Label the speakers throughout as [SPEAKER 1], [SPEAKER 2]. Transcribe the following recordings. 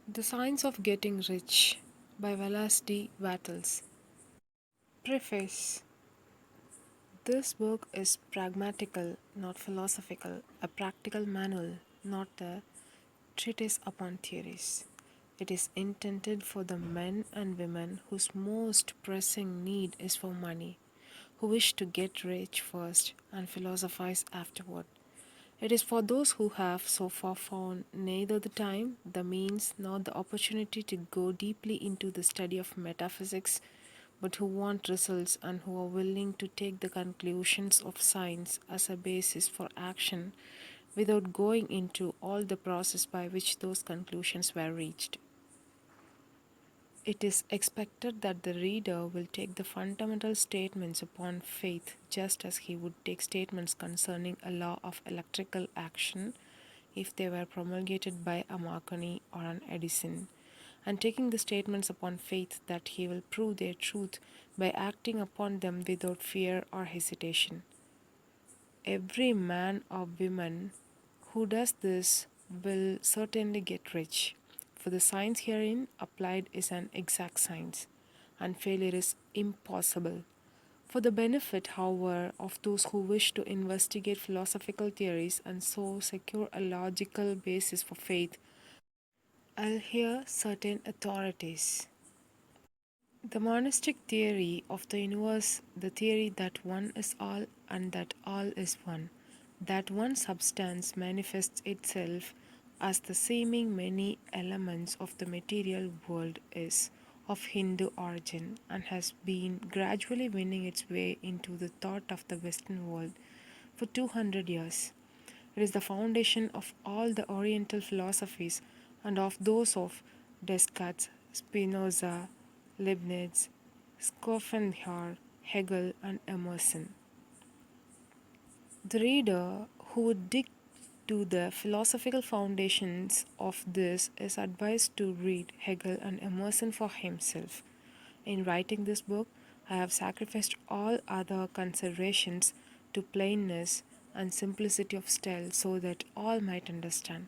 [SPEAKER 1] The Science of Getting Rich by Wallace D. Wattles. Preface. This book is pragmatical, not philosophical, a practical manual, not a treatise upon theories. It is intended for the men and women whose most pressing need is for money, who wish to get rich first and philosophize afterward. It is for those who have so far found neither the time, the means, nor the opportunity to go deeply into the study of metaphysics, but who want results and who are willing to take the conclusions of science as a basis for action without going into all the process by which those conclusions were reached. It is expected that the reader will take the fundamental statements upon faith just as he would take statements concerning a law of electrical action if they were promulgated by a Marconi or an Edison, and taking the statements upon faith that he will prove their truth by acting upon them without fear or hesitation. Every man or woman who does this will certainly get rich, for the science herein applied is an exact science, and failure is impossible. For the benefit, however, of those who wish to investigate philosophical theories and so secure a logical basis for faith, I'll hear certain authorities. The monistic theory of the universe, the theory that one is all and that all is one, that one substance manifests itself as the seeming many elements of the material world, is of Hindu origin and has been gradually winning its way into the thought of the Western world for 200 years. It is the foundation of all the Oriental philosophies and of those of Descartes, Spinoza, Leibniz, Schopenhauer, Hegel, and Emerson. The reader who would dig to the philosophical foundations of this is advised to read Hegel and Emerson for himself. In writing this book, I have sacrificed all other considerations to plainness and simplicity of style so that all might understand.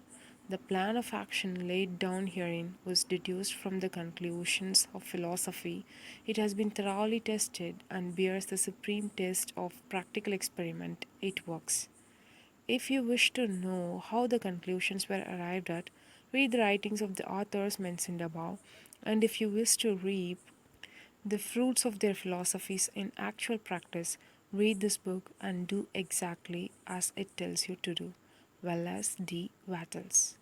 [SPEAKER 1] The plan of action laid down herein was deduced from the conclusions of philosophy. It has been thoroughly tested and bears the supreme test of practical experiment. It works. If you wish to know how the conclusions were arrived at, read the writings of the authors mentioned above, and if you wish to reap the fruits of their philosophies in actual practice, read this book and do exactly as it tells you to do. Wallace D. Wattles.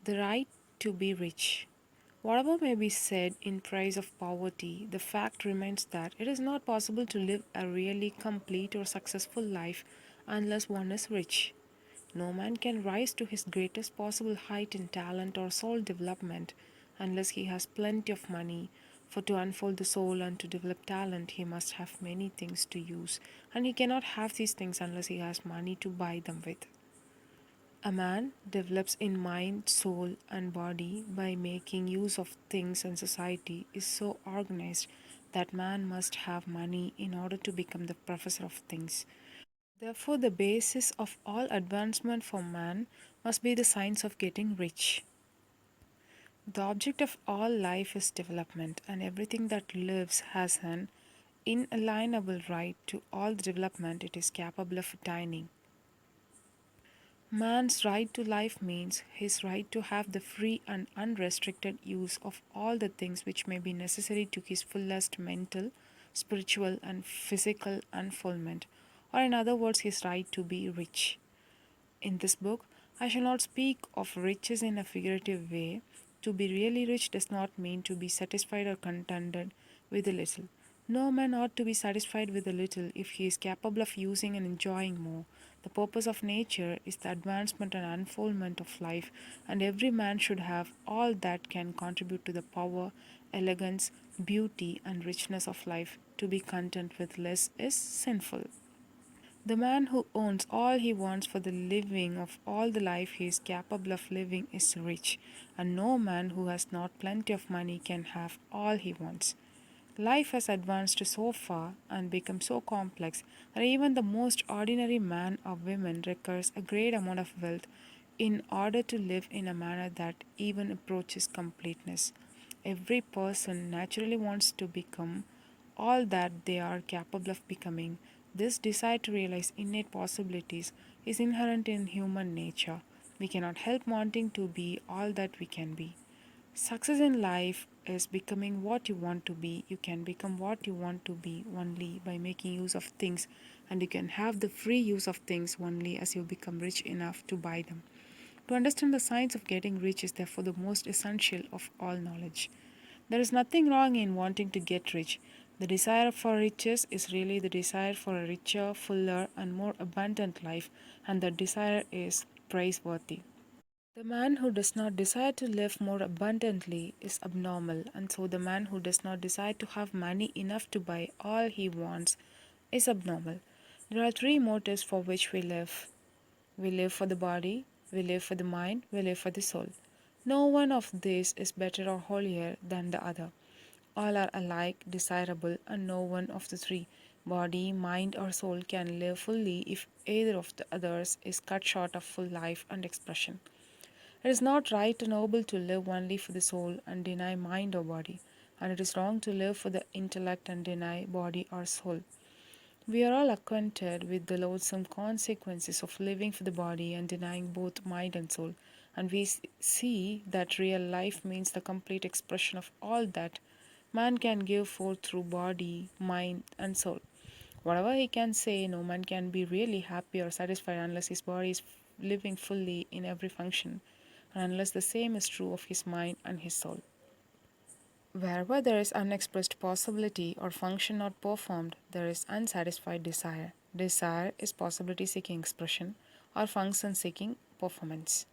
[SPEAKER 1] The right to be rich. Whatever may be said in praise of poverty, the fact remains that it is not possible to live a really complete or successful life unless one is rich. No man can rise to his greatest possible height in talent or soul development unless he has plenty of money. For to unfold the soul and to develop talent, he must have many things to use, and he cannot have these things unless he has money to buy them with. A man develops in mind, soul, and body by making use of things, and society is so organized that man must have money in order to become the professor of things. Therefore, the basis of all advancement for man must be the science of getting rich. The object of all life is development, and everything that lives has an inalienable right to all the development it is capable of attaining. Man's right to life means his right to have the free and unrestricted use of all the things which may be necessary to his fullest mental, spiritual, and physical unfoldment, or in other words, his right to be rich. In this book, I shall not speak of riches in a figurative way. To be really rich does not mean to be satisfied or contented with a little. No man ought to be satisfied with a little if he is capable of using and enjoying more. The purpose of nature is the advancement and unfoldment of life, and every man should have all that can contribute to the power, elegance, beauty, and richness of life. To be content with less is sinful. The man who owns all he wants for the living of all the life he is capable of living is rich, and no man who has not plenty of money can have all he wants. Life has advanced so far and become so complex that even the most ordinary man or woman requires a great amount of wealth in order to live in a manner that even approaches completeness. Every person naturally wants to become all that they are capable of becoming. This desire to realize innate possibilities is inherent in human nature. We cannot help wanting to be all that we can be. Success in life is becoming what you want to be. You can become what you want to be only by making use of things, and you can have the free use of things only as you become rich enough to buy them. To understand the science of getting rich is therefore the most essential of all knowledge. There is nothing wrong in wanting to get rich. The desire for riches is really the desire for a richer, fuller, and more abundant life, and that desire is praiseworthy. The man who does not desire to live more abundantly is abnormal, and so the man who does not desire to have money enough to buy all he wants is abnormal. There are three motives for which we live for the body, we live for the mind, we live for the soul. No one of these is better or holier than the other. All are alike desirable, and no one of the three, body, mind, or soul, can live fully if either of the others is cut short of full life and expression. It is not right or noble to live only for the soul and deny mind or body, and it is wrong to live for the intellect and deny body or soul. We are all acquainted with the loathsome consequences of living for the body and denying both mind and soul, and we see that real life means the complete expression of all that man can give forth through body, mind, and soul. Whatever he can say, no man can be really happy or satisfied unless his body is living fully in every function, and unless the same is true of his mind and his soul. Wherever there is unexpressed possibility or function not performed, there is unsatisfied desire. Desire is possibility seeking expression or function seeking performance.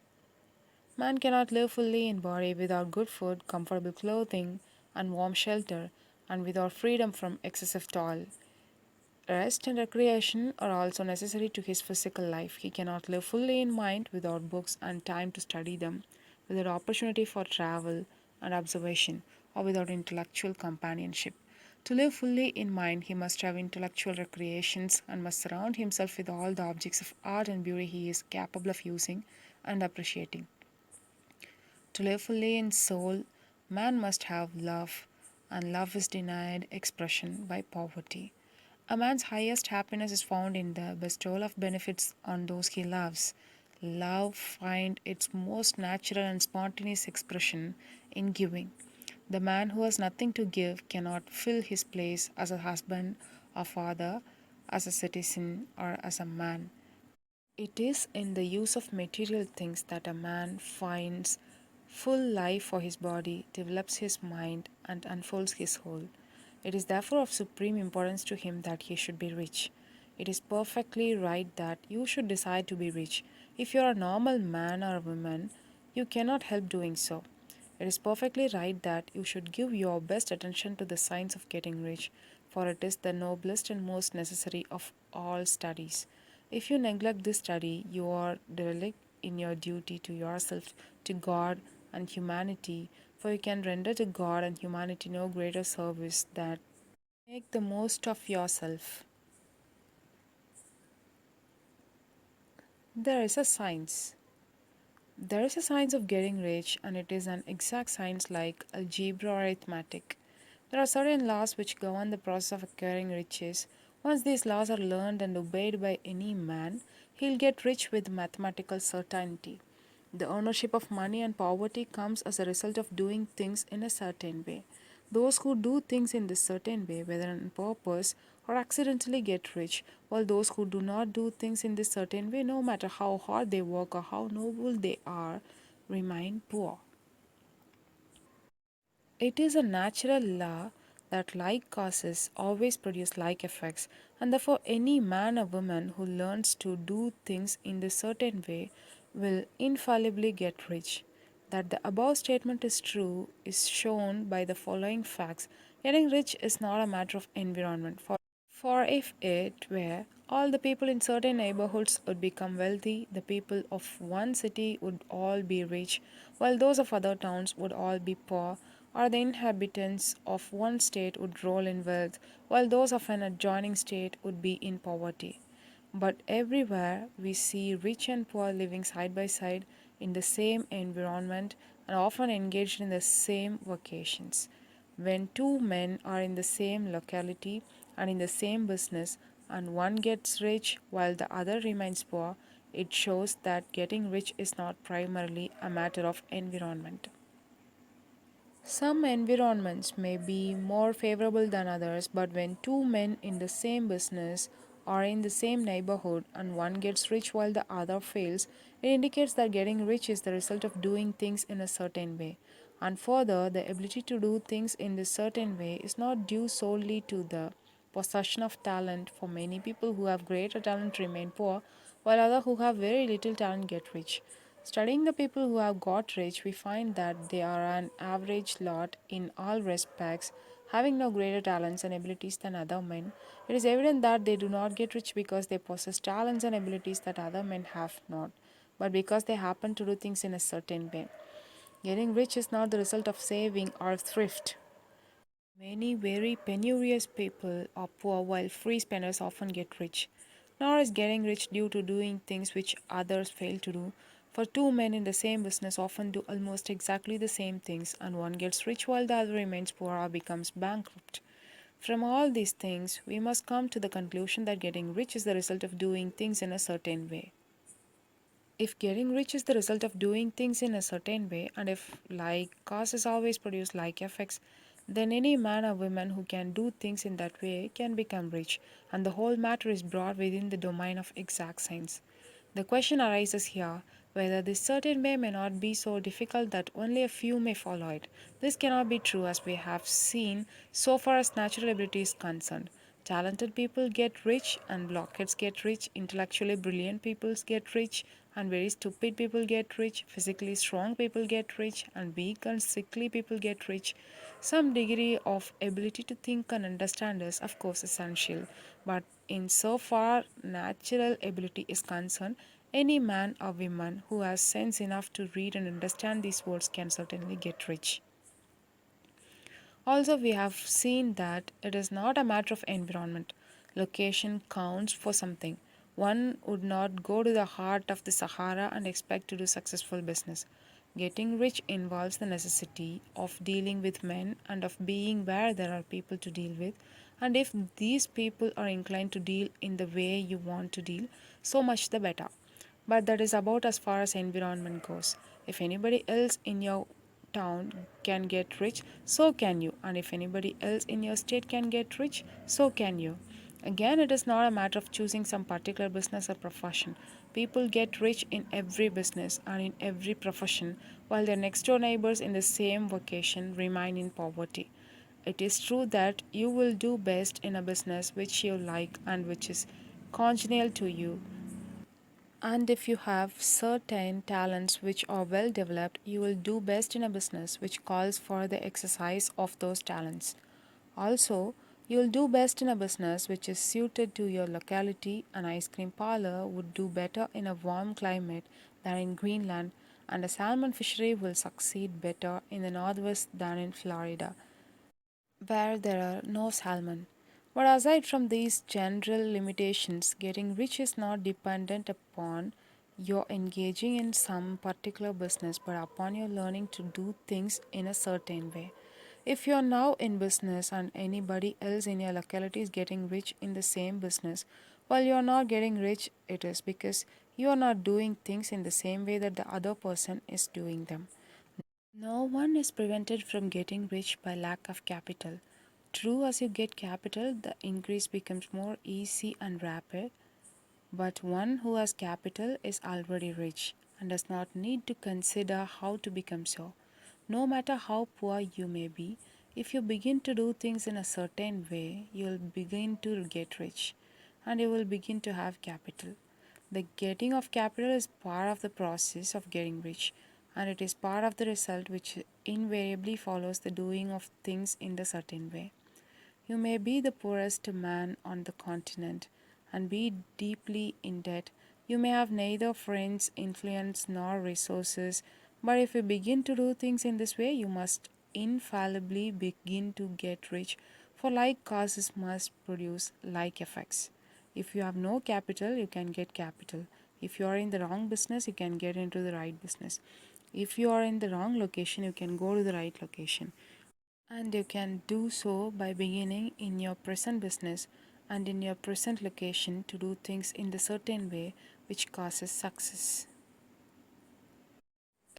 [SPEAKER 1] Man cannot live fully in body without good food, comfortable clothing, and warm shelter, and without freedom from excessive toil. Rest and recreation are also necessary to his physical life. He cannot live fully in mind without books and time to study them, without opportunity for travel and observation, or without intellectual companionship. To live fully in mind, he must have intellectual recreations and must surround himself with all the objects of art and beauty he is capable of using and appreciating. To live fully in soul, man must have love, and love is denied expression by poverty. A man's highest happiness is found in the bestowal of benefits on those he loves. Love finds its most natural and spontaneous expression in giving. The man who has nothing to give cannot fill his place as a husband, a father, as a citizen, or as a man. It is in the use of material things that a man finds full life for his body, develops his mind, and unfolds his whole. It is therefore of supreme importance to him that he should be rich. It is perfectly right that you should decide to be rich. If you are a normal man or woman, you cannot help doing so. It is perfectly right that you should give your best attention to the science of getting rich, for it is the noblest and most necessary of all studies. If you neglect this study, you are derelict in your duty to yourself, to God, and humanity, for you can render to God and humanity no greater service than make the most of yourself. There is a science. There is a science of getting rich, and it is an exact science like algebra or arithmetic. There are certain laws which govern the process of acquiring riches. Once these laws are learned and obeyed by any man, he'll get rich with mathematical certainty. The ownership of money and poverty comes as a result of doing things in a certain way. Those who do things in this certain way, whether on purpose or accidentally, get rich, while those who do not do things in this certain way, no matter how hard they work or how noble they are, remain poor. It is a natural law that like causes always produce like effects, and therefore, any man or woman who learns to do things in this certain way will infallibly get rich. That the above statement is true is shown by the following facts. Getting rich is not a matter of environment. For if it were, all the people in certain neighborhoods would become wealthy, the people of one city would all be rich, while those of other towns would all be poor, or the inhabitants of one state would roll in wealth, while those of an adjoining state would be in poverty. But everywhere we see rich and poor living side by side in the same environment and often engaged in the same vocations. When two men are in the same locality and in the same business, and one gets rich while the other remains poor, it shows that getting rich is not primarily a matter of environment. Some environments may be more favorable than others, but when two men in the same business are in the same neighborhood and one gets rich while the other fails, it indicates that getting rich is the result of doing things in a certain way. And further, the ability to do things in this certain way is not due solely to the possession of talent. For many people who have greater talent remain poor, while others who have very little talent get rich. Studying the people who have got rich, we find that they are an average lot in all respects, having no greater talents and abilities than other men. It is evident that they do not get rich because they possess talents and abilities that other men have not, but because they happen to do things in a certain way. Getting rich is not the result of saving or thrift. Many very penurious people are poor while free spenders often get rich. Nor is getting rich due to doing things which others fail to do. For two men in the same business often do almost exactly the same things, and one gets rich while the other remains poor or becomes bankrupt. From all these things, we must come to the conclusion that getting rich is the result of doing things in a certain way. If getting rich is the result of doing things in a certain way, and if like causes always produce like effects, then any man or woman who can do things in that way can become rich, and the whole matter is brought within the domain of exact science. The question arises here whether this certain way may not be so difficult that only a few may follow it. This cannot be true as we have seen so far as natural ability is concerned. Talented people get rich and blockheads get rich, intellectually brilliant people get rich, and very stupid people get rich, physically strong people get rich, and weak and sickly people get rich. Some degree of ability to think and understand is, of course, essential, but in so far natural ability is concerned, any man or woman who has sense enough to read and understand these words can certainly get rich. Also, we have seen that it is not a matter of environment. Location counts for something. One would not go to the heart of the Sahara and expect to do successful business. Getting rich involves the necessity of dealing with men and of being where there are people to deal with. And if these people are inclined to deal in the way you want to deal, so much the better. But that is about as far as environment goes. If anybody else in your town can get rich, so can you. And if anybody else in your state can get rich, so can you. Again, it is not a matter of choosing some particular business or profession. People get rich in every business and in every profession, while their next door neighbors in the same vocation remain in poverty. It is true that you will do best in a business which you like and which is congenial to you, and if you have certain talents which are well developed, you will do best in a business which calls for the exercise of those talents. Also, you will do best in a business which is suited to your locality. An ice cream parlor would do better in a warm climate than in Greenland, and a salmon fishery will succeed better in the Northwest than in Florida, where there are no salmon. But aside from these general limitations, getting rich is not dependent upon your engaging in some particular business, but upon your learning to do things in a certain way. If you are now in business and anybody else in your locality is getting rich in the same business, while you are not getting rich, it is because you are not doing things in the same way that the other person is doing them. No one is prevented from getting rich by lack of capital. True, as you get capital, the increase becomes more easy and rapid, but one who has capital is already rich and does not need to consider how to become so. No matter how poor you may be, if you begin to do things in a certain way, you will begin to get rich and you will begin to have capital. The getting of capital is part of the process of getting rich, and it is part of the result which invariably follows the doing of things in the certain way. You may be the poorest man on the continent and be deeply in debt. You may have neither friends, influence, nor resources, but if you begin to do things in this way, you must infallibly begin to get rich, for like causes must produce like effects. If you have no capital, you can get capital. If you are in the wrong business, you can get into the right business. If you are in the wrong location, you can go to the right location. And you can do so by beginning in your present business and in your present location to do things in the certain way which causes success.